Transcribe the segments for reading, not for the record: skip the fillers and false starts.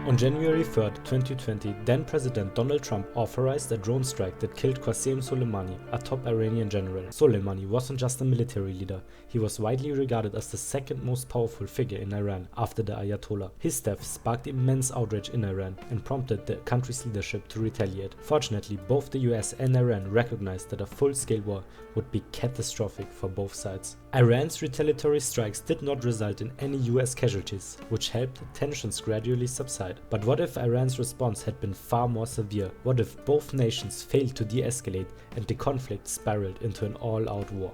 On January 3, 2020, then President Donald Trump authorized a drone strike that killed Quasem Soleimani, a top Iranian general. Soleimani wasn't just a military leader, he was widely regarded as the second most powerful figure in Iran after the Ayatollah. His death sparked immense outrage in Iran and prompted the country's leadership to retaliate. Fortunately, both the US and Iran recognized that a full-scale war would be catastrophic for both sides. Iran's retaliatory strikes did not result in any US casualties, which helped tensions gradually subside. But what if Iran's response had been far more severe? What if both nations failed to de-escalate and the conflict spiraled into an all-out war?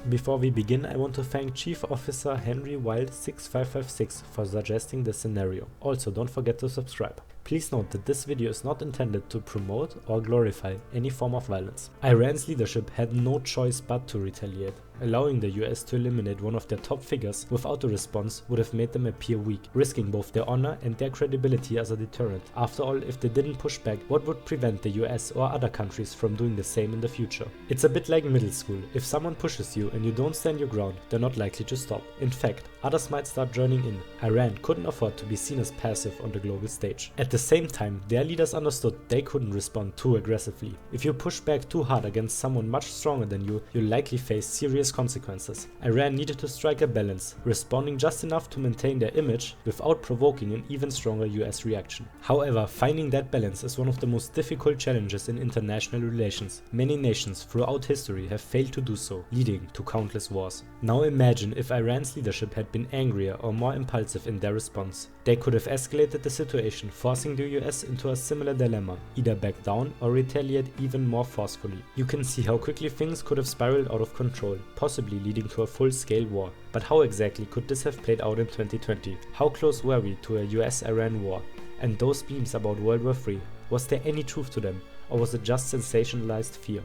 Before we begin, I want to thank Chief Officer Henry Wild 6556 for suggesting this scenario. Also, don't forget to subscribe. Please note that this video is not intended to promote or glorify any form of violence. Iran's leadership had no choice but to retaliate. Allowing the US to eliminate one of their top figures without a response would have made them appear weak, risking both their honor and their credibility as a deterrent. After all, if they didn't push back, what would prevent the US or other countries from doing the same in the future? It's a bit like middle school. If someone pushes you and you don't stand your ground, they're not likely to stop. In fact, others might start joining in. Iran couldn't afford to be seen as passive on the global stage. At the same time, their leaders understood they couldn't respond too aggressively. If you push back too hard against someone much stronger than you, you'll likely face serious consequences. Iran needed to strike a balance, responding just enough to maintain their image without provoking an even stronger US reaction. However, finding that balance is one of the most difficult challenges in international relations. Many nations throughout history have failed to do so, leading to countless wars. Now imagine if Iran's leadership had been angrier or more impulsive in their response. They could have escalated the situation, forcing the US into a similar dilemma, either back down or retaliate even more forcefully. You can see how quickly things could have spiraled out of control, possibly leading to a full-scale war. But how exactly could this have played out in 2020? How close were we to a US-Iran war? And those memes about World War III, was there any truth to them, or was it just sensationalized fear?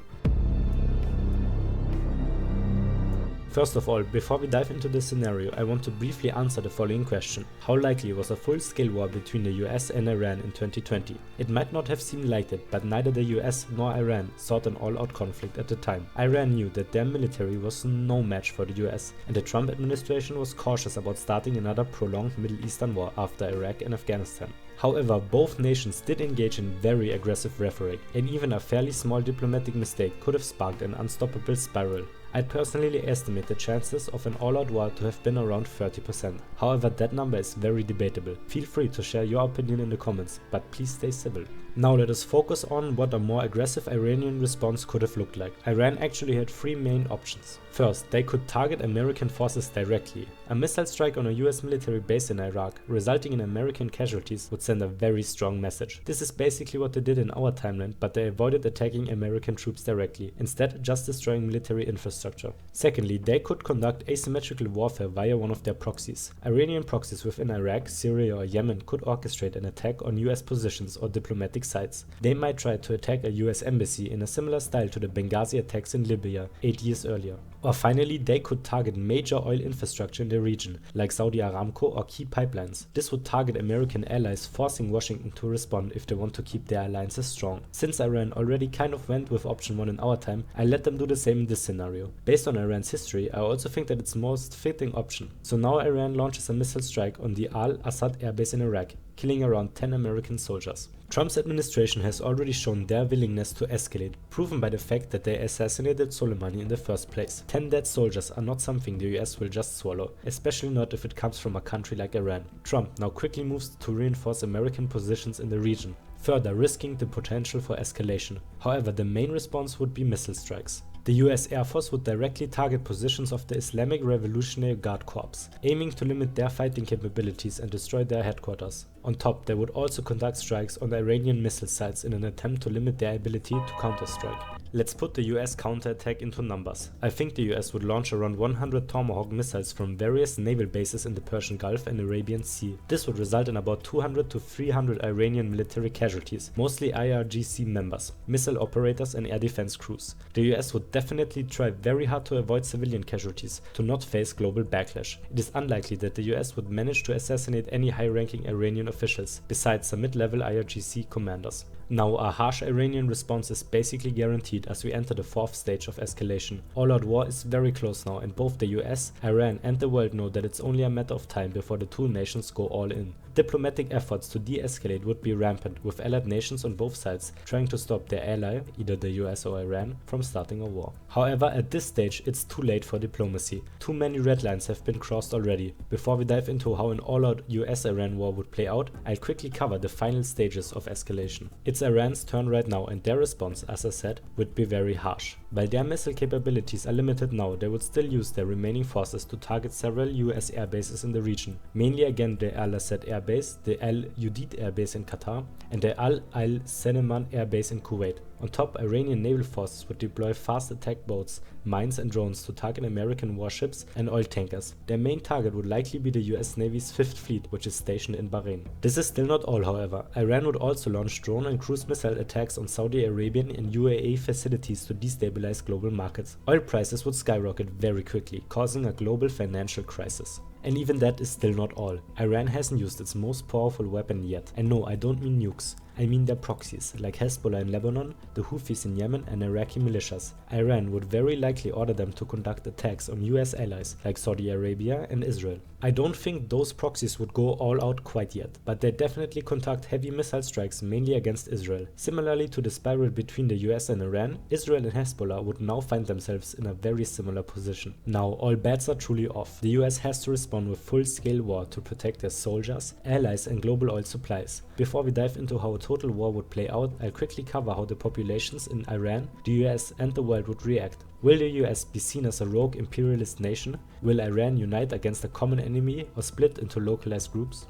First of all, before we dive into this scenario, I want to briefly answer the following question. How likely was a full-scale war between the US and Iran in 2020? It might not have seemed like it, but neither the US nor Iran sought an all-out conflict at the time. Iran knew that their military was no match for the US, and the Trump administration was cautious about starting another prolonged Middle Eastern war after Iraq and Afghanistan. However, both nations did engage in very aggressive rhetoric, and even a fairly small diplomatic mistake could have sparked an unstoppable spiral. I'd personally estimate the chances of an all-out war to have been around 30%. However, that number is very debatable. Feel free to share your opinion in the comments, but please stay civil. Now let us focus on what a more aggressive Iranian response could have looked like. Iran actually had three main options. First, they could target American forces directly. A missile strike on a US military base in Iraq, resulting in American casualties, would send a very strong message. This is basically what they did in our timeline, but they avoided attacking American troops directly, instead just destroying military infrastructure. Secondly, they could conduct asymmetrical warfare via one of their proxies. Iranian proxies within Iraq, Syria or Yemen could orchestrate an attack on US positions or diplomatic sites. They might try to attack a US embassy in a similar style to the Benghazi attacks in Libya 8 years earlier. Or finally, they could target major oil infrastructure in the region, like Saudi Aramco or key pipelines. This would target American allies, forcing Washington to respond if they want to keep their alliances strong. Since Iran already kind of went with option 1 in our time, I let them do the same in this scenario. Based on Iran's history, I also think that it's most fitting option. So now Iran launches a missile strike on the Al-Assad airbase in Iraq, killing around 10 American soldiers. Trump's administration has already shown their willingness to escalate, proven by the fact that they assassinated Soleimani in the first place. 10 dead soldiers are not something the US will just swallow, especially not if it comes from a country like Iran. Trump now quickly moves to reinforce American positions in the region, further risking the potential for escalation. However, the main response would be missile strikes. The US Air Force would directly target positions of the Islamic Revolutionary Guard Corps, aiming to limit their fighting capabilities and destroy their headquarters. On top, they would also conduct strikes on the Iranian missile sites in an attempt to limit their ability to counterstrike. Let's put the US counterattack into numbers. I think the US would launch around 100 Tomahawk missiles from various naval bases in the Persian Gulf and Arabian Sea. This would result in about 200 to 300 Iranian military casualties, mostly IRGC members, missile operators and air defense crews. The US would definitely try very hard to avoid civilian casualties to not face global backlash. It is unlikely that the US would manage to assassinate any high-ranking Iranian officials, besides some mid-level IRGC commanders. Now, a harsh Iranian response is basically guaranteed as we enter the fourth stage of escalation. All-out war is very close now, and both the US, Iran and the world know that it's only a matter of time before the two nations go all in. Diplomatic efforts to de-escalate would be rampant, with allied nations on both sides trying to stop their ally, either the US or Iran, from starting a war. However, at this stage it's too late for diplomacy. Too many red lines have been crossed already. Before we dive into how an all-out US-Iran war would play out, I'll quickly cover the final stages of escalation. It's Iran's turn right now, and their response, as I said, would be very harsh. While their missile capabilities are limited now, they would still use their remaining forces to target several US air bases in the region, mainly again the Al Asad Air Base, the Al Udeid Air Base in Qatar, and the Al Suleiman Air Base in Kuwait. On top, Iranian naval forces would deploy fast attack boats, mines and drones to target American warships and oil tankers. Their main target would likely be the US Navy's 5th Fleet, which is stationed in Bahrain. This is still not all, however. Iran would also launch drone and cruise missile attacks on Saudi Arabian and UAE facilities to destabilize global markets. Oil prices would skyrocket very quickly, causing a global financial crisis. And even that is still not all. Iran hasn't used its most powerful weapon yet. And no, I don't mean nukes. I mean their proxies, like Hezbollah in Lebanon, the Houthis in Yemen and Iraqi militias. Iran would very likely order them to conduct attacks on US allies, like Saudi Arabia and Israel. I don't think those proxies would go all out quite yet, but they definitely conduct heavy missile strikes mainly against Israel. Similarly to the spiral between the US and Iran, Israel and Hezbollah would now find themselves in a very similar position. Now, all bets are truly off. The US has to respond with full-scale war to protect their soldiers, allies and global oil supplies. Before we dive into how a total war would play out, I'll quickly cover how the populations in Iran, the US and the world would react. Will the US be seen as a rogue imperialist nation? Will Iran unite against a common enemy or split into localized groups?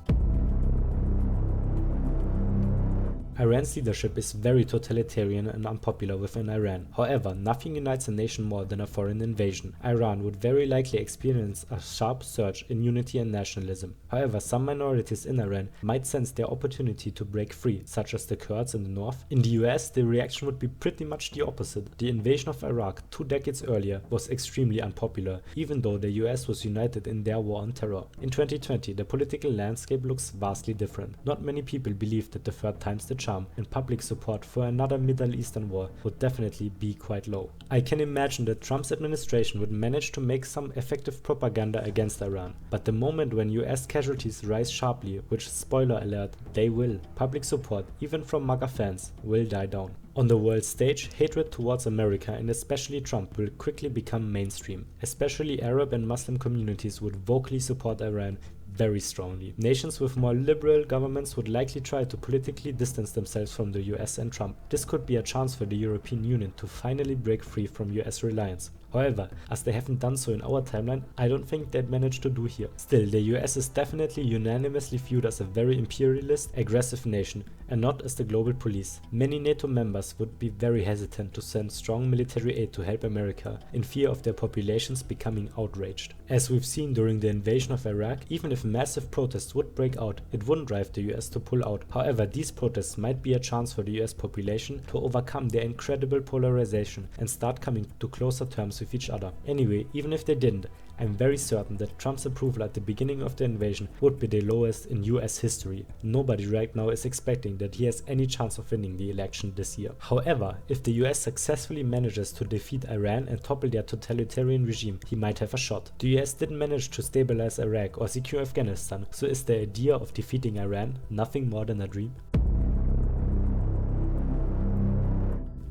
Iran's leadership is very totalitarian and unpopular within Iran. However, nothing unites a nation more than a foreign invasion. Iran would very likely experience a sharp surge in unity and nationalism. However, some minorities in Iran might sense their opportunity to break free, such as the Kurds in the north. In the US, the reaction would be pretty much the opposite. The invasion of Iraq 2 decades earlier was extremely unpopular, even though the US was united in their war on terror. In 2020, the political landscape looks vastly different. Not many people believe that the third time's the charm, and public support for another Middle Eastern war would definitely be quite low. I can imagine that Trump's administration would manage to make some effective propaganda against Iran, but the moment when US casualties rise sharply, which, spoiler alert, they will, public support, even from MAGA fans, will die down. On the world stage, hatred towards America and especially Trump will quickly become mainstream. Especially Arab and Muslim communities would vocally support Iran very strongly. Nations with more liberal governments would likely try to politically distance themselves from the US and Trump. This could be a chance for the European Union to finally break free from US reliance. However, as they haven't done so in our timeline, I don't think they'd manage to do here. Still, the US is definitely unanimously viewed as a very imperialist, aggressive nation, and not as the global police. Many NATO members would be very hesitant to send strong military aid to help America, in fear of their populations becoming outraged. As we've seen during the invasion of Iraq, even if massive protests would break out, it wouldn't drive the US to pull out. However, these protests might be a chance for the US population to overcome their incredible polarization and start coming to closer terms with each other. Anyway, even if they didn't, I'm very certain that Trump's approval at the beginning of the invasion would be the lowest in US history. Nobody right now is expecting that he has any chance of winning the election this year. However, if the US successfully manages to defeat Iran and topple their totalitarian regime, he might have a shot. The US didn't manage to stabilize Iraq or secure Afghanistan, so is the idea of defeating Iran nothing more than a dream?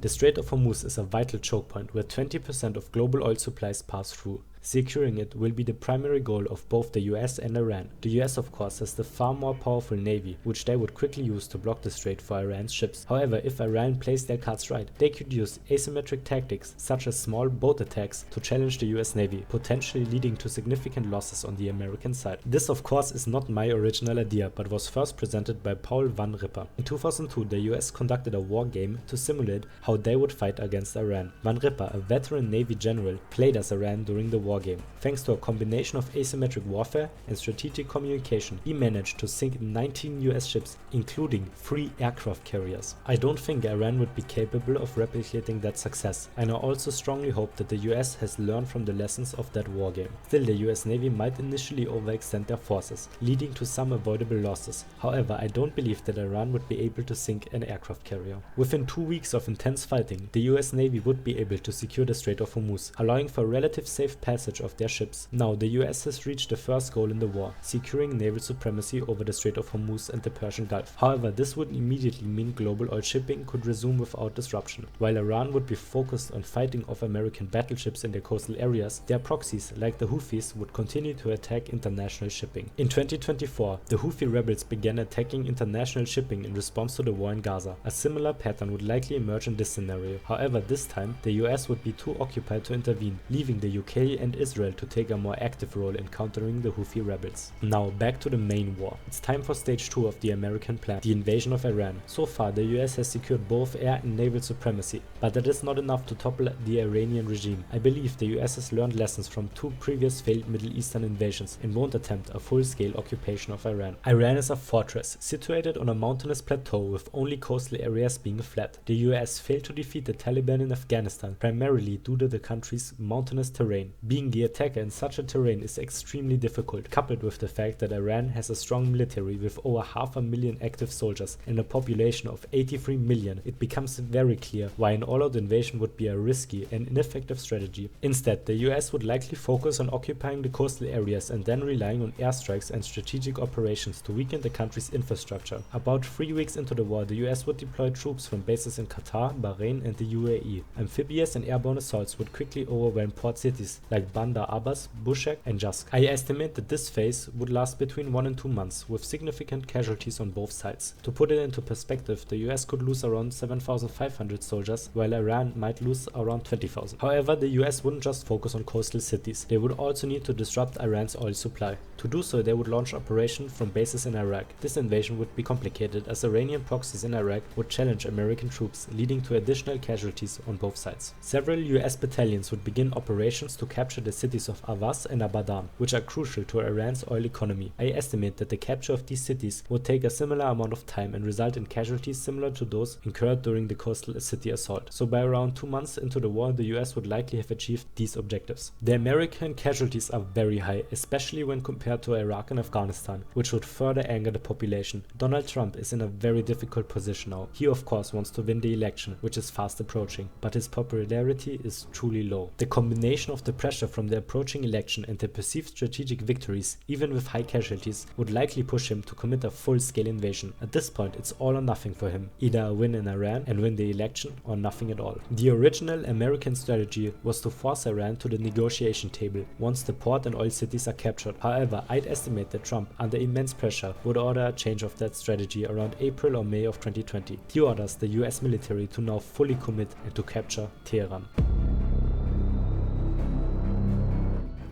The Strait of Hormuz is a vital choke point where 20% of global oil supplies pass through. Securing it will be the primary goal of both the US and Iran. The US of course has the far more powerful navy, which they would quickly use to block the strait for Iran's ships. However, if Iran plays their cards right, they could use asymmetric tactics such as small boat attacks to challenge the US navy, potentially leading to significant losses on the American side. This of course is not my original idea, but was first presented by Paul Van Ripper. In 2002, the US conducted a war game to simulate how they would fight against Iran. Van Ripper, a veteran navy general, played as Iran during the war wargame. Thanks to a combination of asymmetric warfare and strategic communication, he managed to sink 19 US ships, including 3 aircraft carriers. I don't think Iran would be capable of replicating that success, and I also strongly hope that the US has learned from the lessons of that wargame. Still, the US Navy might initially overextend their forces, leading to some avoidable losses. However, I don't believe that Iran would be able to sink an aircraft carrier. Within 2 weeks of intense fighting, the US Navy would be able to secure the Strait of Hormuz, allowing for relative safe passage of their ships. Now, the US has reached the first goal in the war, securing naval supremacy over the Strait of Hormuz and the Persian Gulf. However, this would immediately mean global oil shipping could resume without disruption. While Iran would be focused on fighting off American battleships in their coastal areas, their proxies, like the Houthis, would continue to attack international shipping. In 2024, the Houthi rebels began attacking international shipping in response to the war in Gaza. A similar pattern would likely emerge in this scenario. However, this time, the US would be too occupied to intervene, leaving the UK and Israel to take a more active role in countering the Houthi rebels. Now, back to the main war. It's time for stage 2 of the American plan, the invasion of Iran. So far, the US has secured both air and naval supremacy, but that is not enough to topple the Iranian regime. I believe the US has learned lessons from 2 previous failed Middle Eastern invasions and won't attempt a full-scale occupation of Iran. Iran is a fortress, situated on a mountainous plateau with only coastal areas being flat. The US failed to defeat the Taliban in Afghanistan, primarily due to the country's mountainous terrain. Being the attacker in such a terrain is extremely difficult, coupled with the fact that Iran has a strong military with over 500,000 active soldiers and a population of 83 million. It becomes very clear why an all-out invasion would be a risky and ineffective strategy. Instead, the US would likely focus on occupying the coastal areas and then relying on airstrikes and strategic operations to weaken the country's infrastructure. About 3 weeks into the war, the US would deploy troops from bases in Qatar, Bahrain and the UAE. Amphibious and airborne assaults would quickly overwhelm port cities like Bandar Abbas, Bushehr and Jask. I estimate that this phase would last between 1 and 2 months, with significant casualties on both sides. To put it into perspective, the US could lose around 7,500 soldiers, while Iran might lose around 20,000. However, the US wouldn't just focus on coastal cities. They would also need to disrupt Iran's oil supply. To do so, they would launch operations from bases in Iraq. This invasion would be complicated as Iranian proxies in Iraq would challenge American troops, leading to additional casualties on both sides. Several US battalions would begin operations to capture the cities of Avaz and Abadan, which are crucial to Iran's oil economy. I estimate that the capture of these cities would take a similar amount of time and result in casualties similar to those incurred during the coastal city assault. So by around 2 months into the war, the US would likely have achieved these objectives. The American casualties are very high, especially when compared to Iraq and Afghanistan, which would further anger the population. Donald Trump is in a very difficult position now. He of course wants to win the election, which is fast approaching, but his popularity is truly low. The combination of the pressure from the approaching election and the perceived strategic victories, even with high casualties, would likely push him to commit a full-scale invasion. At this point, it's all or nothing for him. Either a win in Iran and win the election, or nothing at all. The original American strategy was to force Iran to the negotiation table once the port and oil cities are captured. However, I'd estimate that Trump, under immense pressure, would order a change of that strategy around April or May of 2020. He orders the US military to now fully commit and to capture Tehran.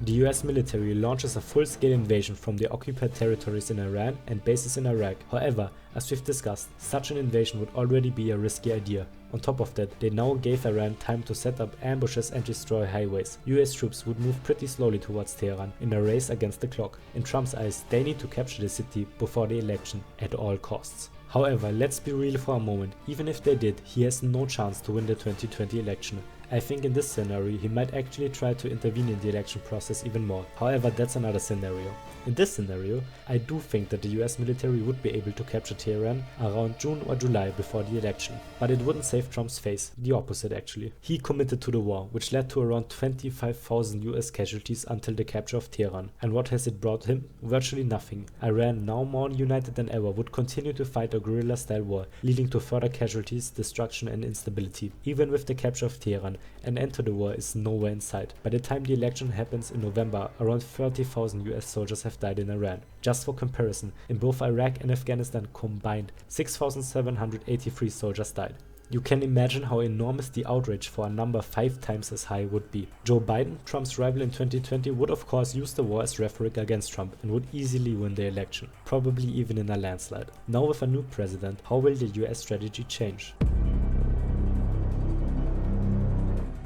The US military launches a full-scale invasion from the occupied territories in Iran and bases in Iraq. However, as we've discussed, such an invasion would already be a risky idea. On top of that, they now gave Iran time to set up ambushes and destroy highways. US troops would move pretty slowly towards Tehran in a race against the clock. In Trump's eyes, they need to capture the city before the election at all costs. However, let's be real for a moment. Even if they did, he has no chance to win the 2020 election. I think in this scenario, he might actually try to intervene in the election process even more. However, that's another scenario. In this scenario, I do think that the US military would be able to capture Tehran around June or July before the election. But it wouldn't save Trump's face, the opposite actually. He committed to the war, which led to around 25,000 US casualties until the capture of Tehran. And what has it brought him? Virtually nothing. Iran, now more united than ever, would continue to fight a guerrilla-style war, leading to further casualties, destruction and instability. Even with the capture of Tehran, an end to the war is nowhere in sight. By the time the election happens in November, around 30,000 US soldiers have died in Iran. Just for comparison, in both Iraq and Afghanistan combined, 6,783 soldiers died. You can imagine how enormous the outrage for a number 5 times as high would be. Joe Biden, Trump's rival in 2020, would of course use the war as rhetoric against Trump and would easily win the election, probably even in a landslide. Now with a new president, how will the US strategy change?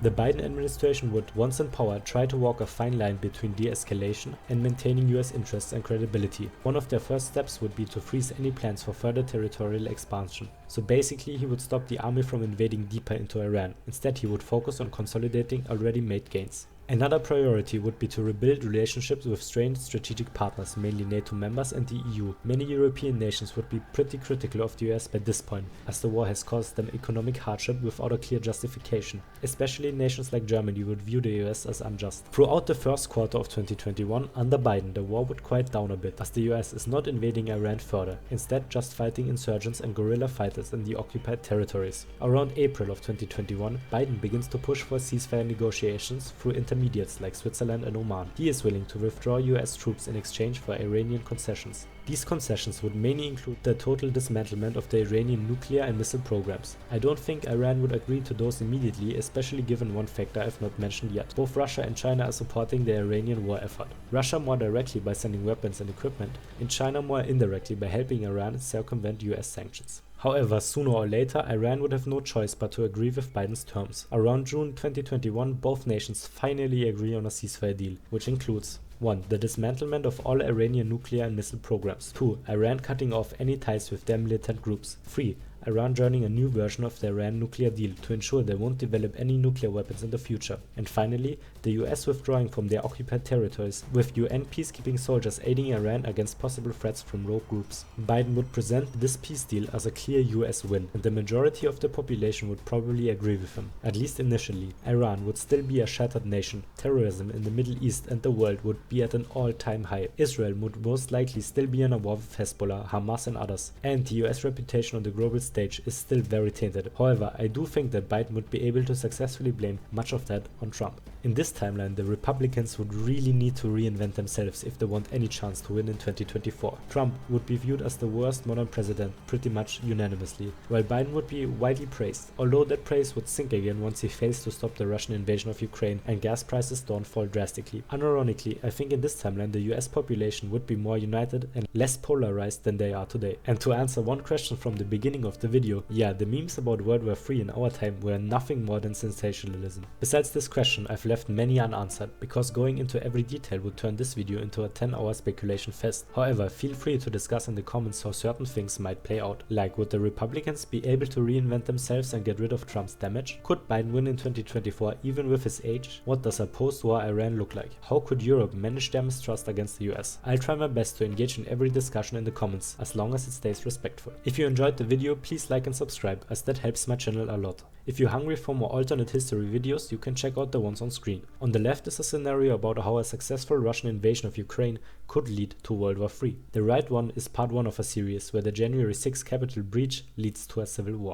The Biden administration would, once in power, try to walk a fine line between de-escalation and maintaining US interests and credibility. One of their first steps would be to freeze any plans for further territorial expansion. So basically he would stop the army from invading deeper into Iran. Instead he would focus on consolidating already made gains. Another priority would be to rebuild relationships with strained strategic partners, mainly NATO members and the EU. Many European nations would be pretty critical of the US by this point, as the war has caused them economic hardship without a clear justification. Especially nations like Germany would view the US as unjust. Throughout the first quarter of 2021, under Biden, the war would quiet down a bit, as the US is not invading Iran further, instead just fighting insurgents and guerrilla fighters in the occupied territories. Around April of 2021, Biden begins to push for ceasefire negotiations through intermediates like Switzerland and Oman. He is willing to withdraw US troops in exchange for Iranian concessions. These concessions would mainly include the total dismantlement of the Iranian nuclear and missile programs. I don't think Iran would agree to those immediately, especially given one factor I've not mentioned yet. Both Russia and China are supporting the Iranian war effort. Russia more directly by sending weapons and equipment, and China more indirectly by helping Iran circumvent US sanctions. However, sooner or later, Iran would have no choice but to agree with Biden's terms. Around June 2021, both nations finally agree on a ceasefire deal, which includes 1. The dismantlement of all Iranian nuclear and missile programs. 2. Iran cutting off any ties with their militant groups. 3. Iran joining a new version of the Iran nuclear deal to ensure they won't develop any nuclear weapons in the future. And finally, the US withdrawing from their occupied territories, with UN peacekeeping soldiers aiding Iran against possible threats from rogue groups. Biden would present this peace deal as a clear US win, and the majority of the population would probably agree with him, at least initially. Iran would still be a shattered nation, terrorism in the Middle East and the world would be at an all-time high, Israel would most likely still be in a war with Hezbollah, Hamas and others, and the US reputation on the global stage is still very tainted. However, I do think that Biden would be able to successfully blame much of that on Trump. In this timeline, the Republicans would really need to reinvent themselves if they want any chance to win in 2024. Trump would be viewed as the worst modern president pretty much unanimously, while Biden would be widely praised, although that praise would sink again once he fails to stop the Russian invasion of Ukraine and gas prices don't fall drastically. Unironically, I think in this timeline the US population would be more united and less polarized than they are today. And to answer one question from the beginning of the video, yeah, the memes about World War III in our time were nothing more than sensationalism. Besides this question, I've left many unanswered, because going into every detail would turn this video into a 10-hour speculation fest. However, feel free to discuss in the comments how certain things might play out, like would the Republicans be able to reinvent themselves and get rid of Trump's damage? Could Biden win in 2024 even with his age? What does a post-war Iran look like? How could Europe manage their mistrust against the US? I'll try my best to engage in every discussion in the comments, as long as it stays respectful. If you enjoyed the video, please like and subscribe, as that helps my channel a lot. If you're hungry for more alternate history videos, you can check out the ones on screen. On the left is a scenario about how a successful Russian invasion of Ukraine could lead to World War III. The right one is part 1 of a series where the January 6th Capitol breach leads to a civil war.